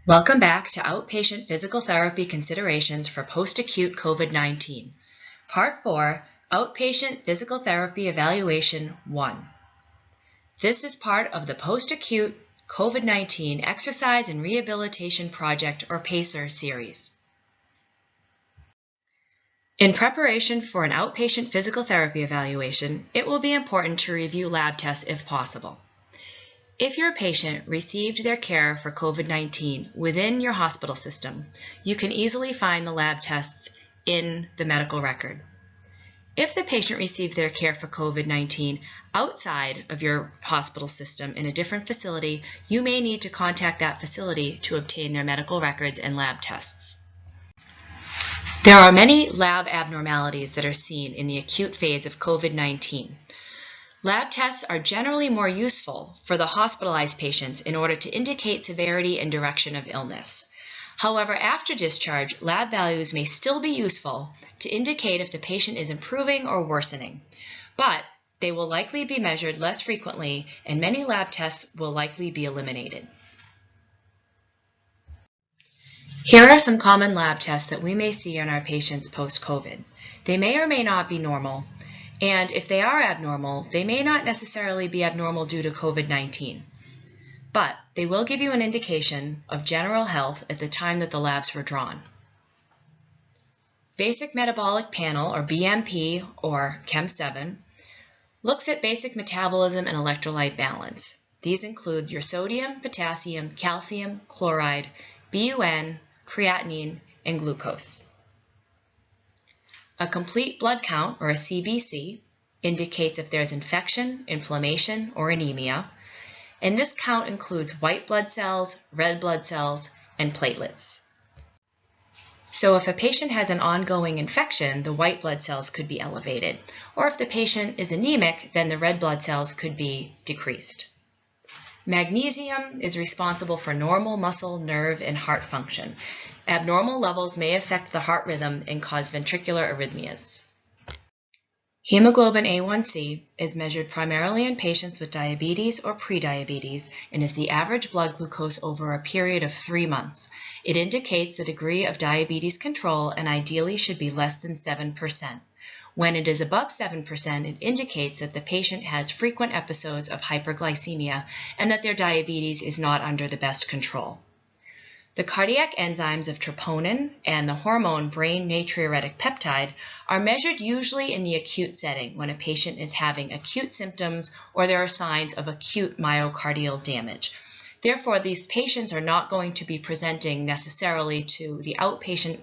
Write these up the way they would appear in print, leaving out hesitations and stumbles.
Welcome back to Outpatient Physical Therapy Considerations for Post-Acute COVID-19. Part 4, Outpatient Physical Therapy Evaluation 1. This is part of the Post-Acute COVID-19 Exercise and Rehabilitation Project, or PACER series. In preparation for an outpatient physical therapy evaluation, it will be important to review lab tests if possible. If your patient received their care for COVID-19 within your hospital system, you can easily find the lab tests in the medical record. If the patient received their care for COVID-19 outside of your hospital system in a different facility, you may need to contact that facility to obtain their medical records and lab tests. There are many lab abnormalities that are seen in the acute phase of COVID-19. Lab tests are generally more useful for the hospitalized patients in order to indicate severity and direction of illness. However, after discharge, lab values may still be useful to indicate if the patient is improving or worsening, but they will likely be measured less frequently and many lab tests will likely be eliminated. Here are some common lab tests that we may see in our patients post-COVID. They may or may not be normal. And if they are abnormal, they may not necessarily be abnormal due to COVID-19, but they will give you an indication of general health at the time that the labs were drawn. Basic Metabolic Panel, or BMP, or Chem7, looks at basic metabolism and electrolyte balance. These include your sodium, potassium, calcium, chloride, BUN, creatinine, and glucose. A complete blood count, or a CBC, indicates if there's infection, inflammation, or anemia, and this count includes white blood cells, red blood cells, and platelets. So if a patient has an ongoing infection, the white blood cells could be elevated, or if the patient is anemic, then the red blood cells could be decreased. Magnesium is responsible for normal muscle, nerve, and heart function. Abnormal levels may affect the heart rhythm and cause ventricular arrhythmias. Hemoglobin A1C is measured primarily in patients with diabetes or prediabetes and is the average blood glucose over a period of 3 months. It indicates the degree of diabetes control and ideally should be less than 7%. When it is above 7%, it indicates that the patient has frequent episodes of hyperglycemia and that their diabetes is not under the best control. The cardiac enzymes of troponin and the hormone brain natriuretic peptide are measured usually in the acute setting when a patient is having acute symptoms or there are signs of acute myocardial damage. Therefore, these patients are not going to be presenting necessarily to the outpatient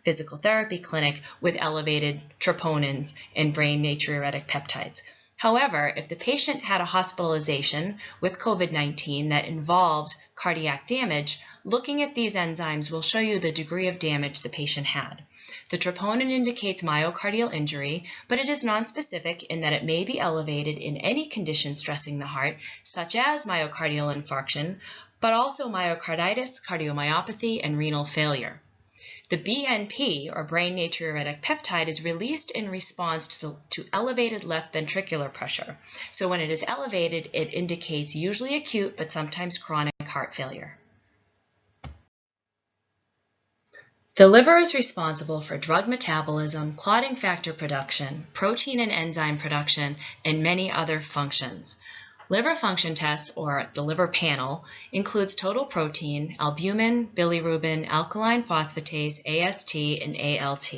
physical therapy clinic with elevated troponins and brain natriuretic peptides. However, if the patient had a hospitalization with COVID-19 that involved cardiac damage, looking at these enzymes will show you the degree of damage the patient had. The troponin indicates myocardial injury, but it is nonspecific in that it may be elevated in any condition stressing the heart, such as myocardial infarction, but also myocarditis, cardiomyopathy, and renal failure. The BNP, or brain natriuretic peptide, is released in response to elevated left ventricular pressure. So when it is elevated, it indicates usually acute but sometimes chronic heart failure. The liver is responsible for drug metabolism, clotting factor production, protein and enzyme production, and many other functions. Liver function tests, or the liver panel, includes total protein, albumin, bilirubin, alkaline phosphatase, AST, and ALT.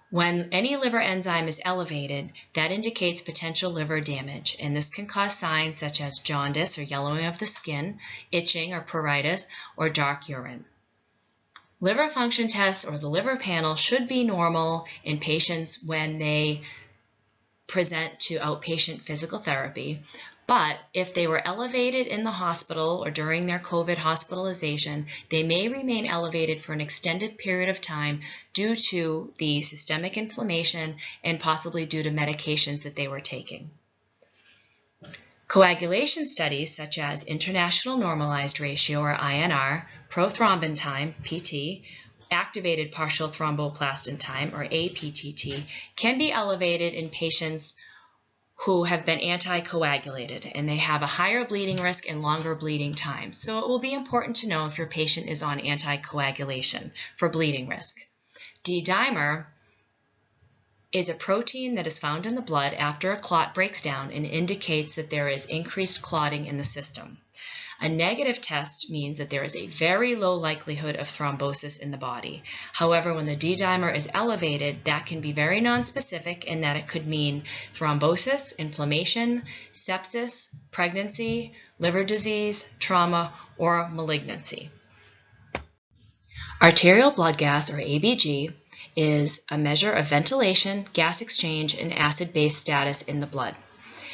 When any liver enzyme is elevated, that indicates potential liver damage, and this can cause signs such as jaundice or yellowing of the skin, itching or pruritus, or dark urine. Liver function tests, or the liver panel, should be normal in patients when they present to outpatient physical therapy. But if they were elevated in the hospital or during their COVID hospitalization, they may remain elevated for an extended period of time due to the systemic inflammation and possibly due to medications that they were taking. Coagulation studies such as International Normalized Ratio, or INR, prothrombin time, PT, activated partial thromboplastin time, or APTT, can be elevated in patients who have been anticoagulated, and they have a higher bleeding risk and longer bleeding times. So it will be important to know if your patient is on anticoagulation for bleeding risk. D-dimer is a protein that is found in the blood after a clot breaks down and indicates that there is increased clotting in the system. A negative test means that there is a very low likelihood of thrombosis in the body. However, when the D-dimer is elevated, that can be very nonspecific in that it could mean thrombosis, inflammation, sepsis, pregnancy, liver disease, trauma, or malignancy. Arterial blood gas, or ABG, is a measure of ventilation, gas exchange, and acid-base status in the blood.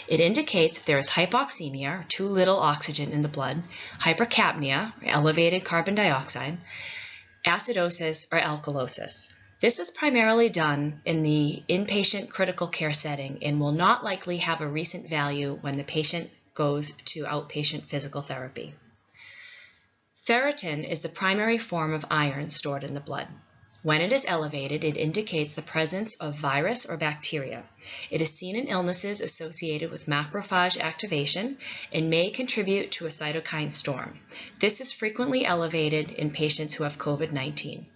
It indicates if there is hypoxemia, or too little oxygen in the blood, hypercapnia, or elevated carbon dioxide, acidosis, or alkalosis. This is primarily done in the inpatient critical care setting and will not likely have a recent value when the patient goes to outpatient physical therapy. Ferritin is the primary form of iron stored in the blood. When it is elevated, it indicates the presence of virus or bacteria. It is seen in illnesses associated with macrophage activation and may contribute to a cytokine storm. This is frequently elevated in patients who have COVID-19.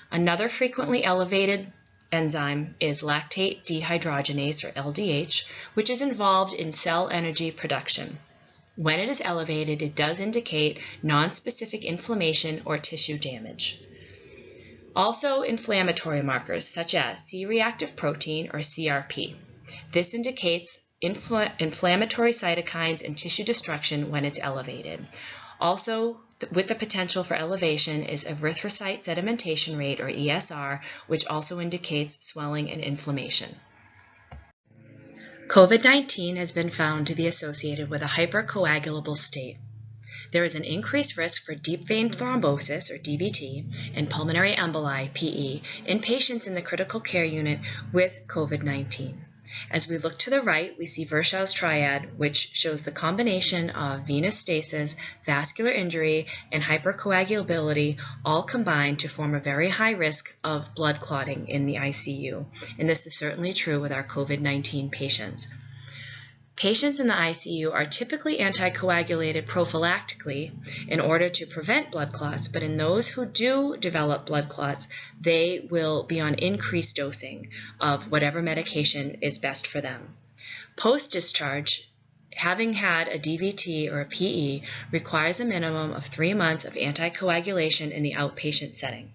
Another frequently elevated enzyme is lactate dehydrogenase, or LDH, which is involved in cell energy production. When it is elevated, it does indicate nonspecific inflammation or tissue damage. Also, inflammatory markers such as C-reactive protein, or CRP. This indicates inflammatory cytokines and tissue destruction when it's elevated. Also, with the potential for elevation is erythrocyte sedimentation rate, or ESR, which also indicates swelling and inflammation. COVID-19 has been found to be associated with a hypercoagulable state. There is an increased risk for deep vein thrombosis, or DVT, and pulmonary emboli, PE, in patients in the critical care unit with COVID-19. As we look to the right, we see Virchow's triad, which shows the combination of venous stasis, vascular injury, and hypercoagulability all combined to form a very high risk of blood clotting in the ICU, and this is certainly true with our COVID-19 patients. Patients in the ICU are typically anticoagulated prophylactically in order to prevent blood clots, but in those who do develop blood clots, they will be on increased dosing of whatever medication is best for them. Post-discharge, having had a DVT or a PE requires a minimum of 3 months of anticoagulation in the outpatient setting.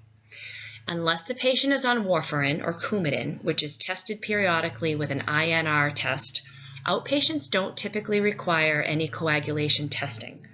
Unless the patient is on warfarin or Coumadin, which is tested periodically with an INR test, outpatients don't typically require any coagulation testing.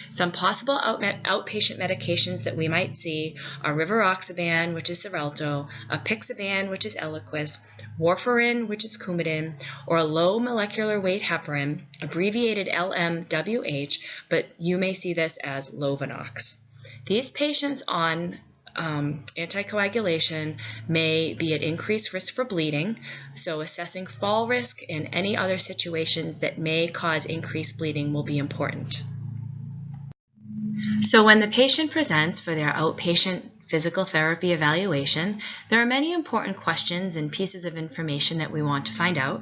Some possible outpatient medications that we might see are rivaroxaban, which is Xarelto, apixaban, which is Eliquis, warfarin, which is Coumadin, or a low molecular weight heparin, abbreviated LMWH, but you may see this as Lovenox. These patients on anticoagulation may be at increased risk for bleeding, so assessing fall risk and any other situations that may cause increased bleeding will be important. So when the patient presents for their outpatient physical therapy evaluation, there are many important questions and pieces of information that we want to find out.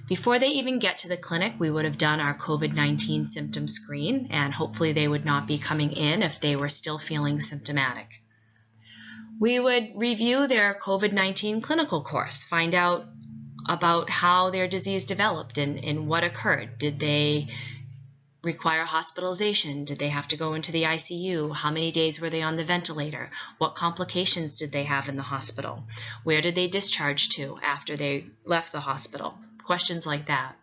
Before they even get to the clinic, we would have done our COVID-19 symptom screen, and hopefully they would not be coming in if they were still feeling symptomatic. We would review their COVID-19 clinical course, find out about how their disease developed and what occurred. Did they require hospitalization? Did they have to go into the ICU? How many days were they on the ventilator? What complications did they have in the hospital? Where did they discharge to after they left the hospital? Questions like that.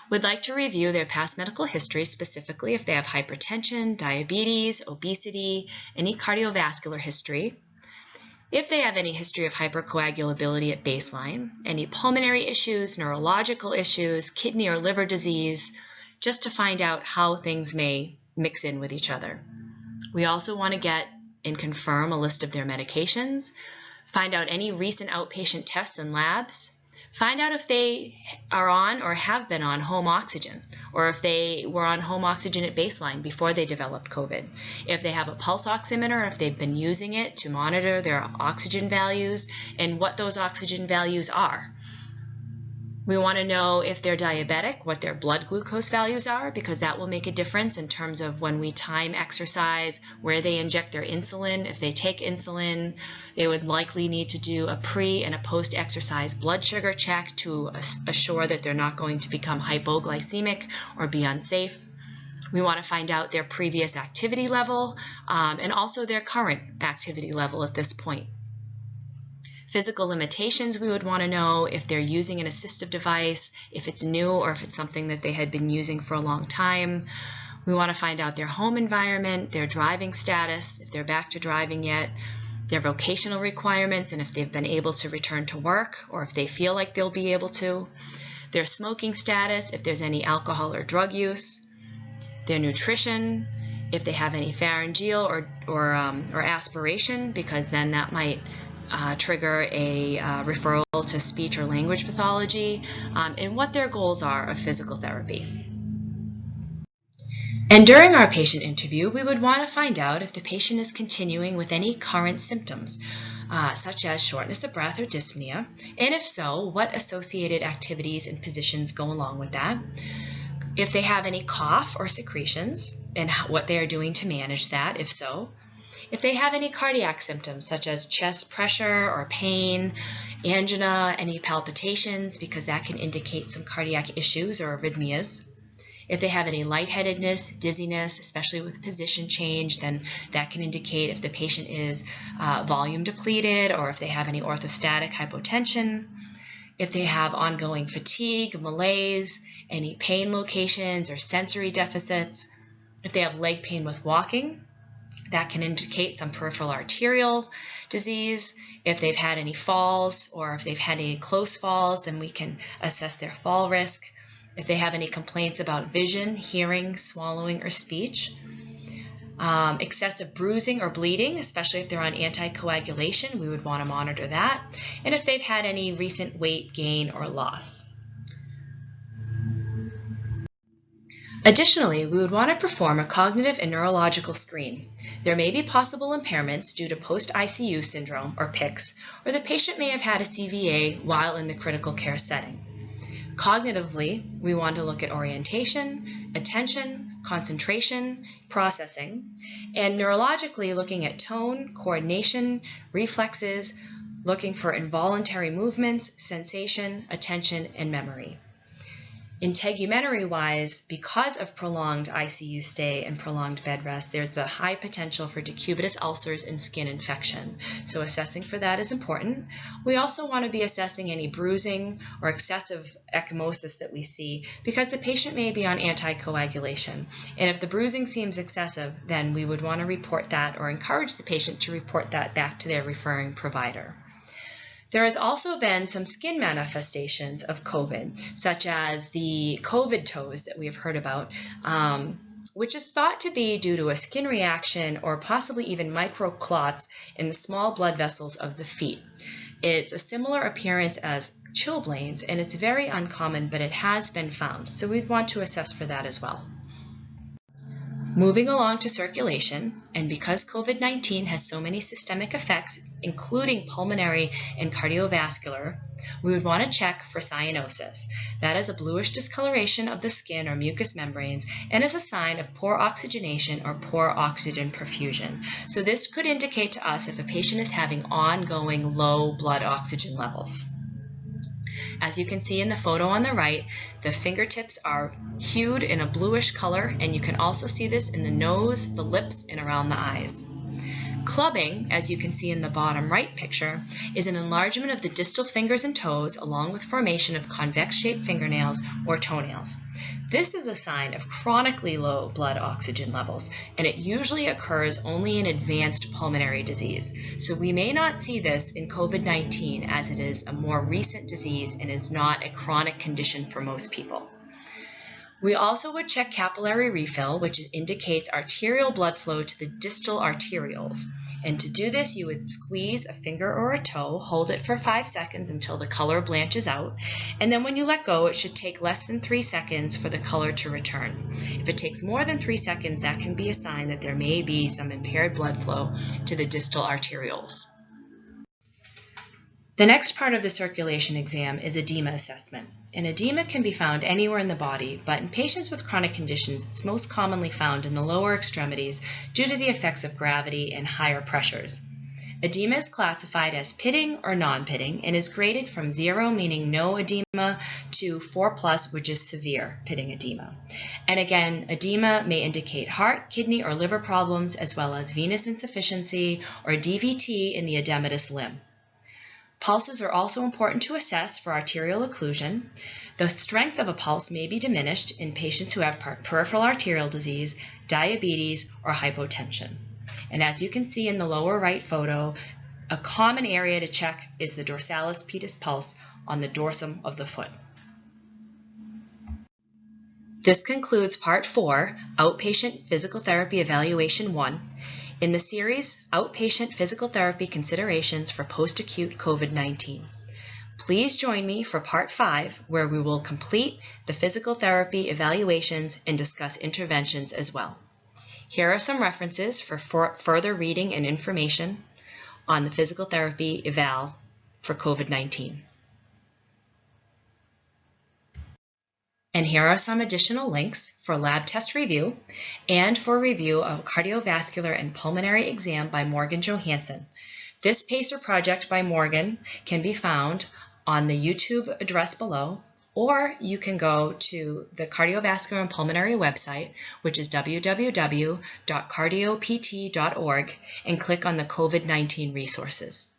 We'd like to review their past medical history, specifically if they have hypertension, diabetes, obesity, any cardiovascular history. If they have any history of hypercoagulability at baseline, any pulmonary issues, neurological issues, kidney or liver disease, just to find out how things may mix in with each other. We also want to get and confirm a list of their medications, find out any recent outpatient tests and labs, find out if they are on or have been on home oxygen, or if they were on home oxygen at baseline before they developed COVID. If they have a pulse oximeter, if they've been using it to monitor their oxygen values, and what those oxygen values are. We want to know if they're diabetic, what their blood glucose values are, because that will make a difference in terms of when we time exercise, where they inject their insulin. If they take insulin, they would likely need to do a pre and a post-exercise blood sugar check to assure that they're not going to become hypoglycemic or be unsafe. We want to find out their previous activity level and also their current activity level at this point. Physical limitations, we would want to know if they're using an assistive device, if it's new or if it's something that they had been using for a long time. We want to find out their home environment, their driving status, if they're back to driving yet, their vocational requirements, and if they've been able to return to work or if they feel like they'll be able to, their smoking status, if there's any alcohol or drug use, their nutrition, if they have any pharyngeal or aspiration, because then that might trigger a referral to speech or language pathology, and what their goals are of physical therapy. And during our patient interview, we would want to find out if the patient is continuing with any current symptoms, such as shortness of breath or dyspnea, and if so, what associated activities and positions go along with that. If they have any cough or secretions, and what they are doing to manage that, if so. If they have any cardiac symptoms, such as chest pressure or pain, angina, any palpitations, because that can indicate some cardiac issues or arrhythmias. If they have any lightheadedness, dizziness, especially with position change, then that can indicate if the patient is volume depleted or if they have any orthostatic hypotension. If they have ongoing fatigue, malaise, any pain locations or sensory deficits. If they have leg pain with walking, that can indicate some peripheral arterial disease. If they've had any falls or if they've had any close falls, then we can assess their fall risk. If they have any complaints about vision, hearing, swallowing, or speech. Excessive bruising or bleeding, especially if they're on anticoagulation, we would want to monitor that. And if they've had any recent weight gain or loss. Additionally, we would want to perform a cognitive and neurological screen. There may be possible impairments due to post-ICU syndrome, or PICS, or the patient may have had a CVA while in the critical care setting. Cognitively, we want to look at orientation, attention, concentration, processing, and neurologically looking at tone, coordination, reflexes, looking for involuntary movements, sensation, attention, and memory. Integumentary-wise, because of prolonged ICU stay and prolonged bed rest, there's the high potential for decubitus ulcers and skin infection. So assessing for that is important. We also want to be assessing any bruising or excessive ecchymosis that we see because the patient may be on anticoagulation. And if the bruising seems excessive, then we would want to report that or encourage the patient to report that back to their referring provider. There has also been some skin manifestations of COVID, such as the COVID toes that we have heard about, which is thought to be due to a skin reaction or possibly even microclots in the small blood vessels of the feet. It's a similar appearance as chilblains, and it's very uncommon, but it has been found, so we'd want to assess for that as well. Moving along to circulation, and because COVID-19 has so many systemic effects, including pulmonary and cardiovascular, we would want to check for cyanosis. That is a bluish discoloration of the skin or mucous membranes and is a sign of poor oxygenation or poor oxygen perfusion. So this could indicate to us if a patient is having ongoing low blood oxygen levels. As you can see in the photo on the right, the fingertips are hued in a bluish color, and you can also see this in the nose, the lips, and around the eyes. Clubbing, as you can see in the bottom right picture, is an enlargement of the distal fingers and toes along with formation of convex-shaped fingernails or toenails. This is a sign of chronically low blood oxygen levels, and it usually occurs only in advanced pulmonary disease. So we may not see this in COVID-19 as it is a more recent disease and is not a chronic condition for most people. We also would check capillary refill, which indicates arterial blood flow to the distal arterioles. And to do this, you would squeeze a finger or a toe, hold it for 5 seconds until the color blanches out, and then when you let go, it should take less than 3 seconds for the color to return. If it takes more than 3 seconds, that can be a sign that there may be some impaired blood flow to the distal arterioles. The next part of the circulation exam is edema assessment. And edema can be found anywhere in the body, but in patients with chronic conditions, it's most commonly found in the lower extremities due to the effects of gravity and higher pressures. Edema is classified as pitting or non-pitting and is graded from 0, meaning no edema, to 4+, which is severe pitting edema. And again, edema may indicate heart, kidney, or liver problems, as well as venous insufficiency or DVT in the edematous limb. Pulses are also important to assess for arterial occlusion. The strength of a pulse may be diminished in patients who have peripheral arterial disease, diabetes, or hypotension. And as you can see in the lower right photo, a common area to check is the dorsalis pedis pulse on the dorsum of the foot. This concludes Part 4, Outpatient Physical Therapy Evaluation 1. In the series, Outpatient Physical Therapy Considerations for Post-Acute COVID-19. Please join me for Part 5, where we will complete the physical therapy evaluations and discuss interventions as well. Here are some references for further reading and information on the physical therapy eval for COVID-19. And here are some additional links for lab test review and for review of cardiovascular and pulmonary exam by Morgan Johansson. This PACER project by Morgan can be found on the YouTube address below, or you can go to the cardiovascular and pulmonary website, which is www.cardiopt.org, and click on the COVID-19 resources.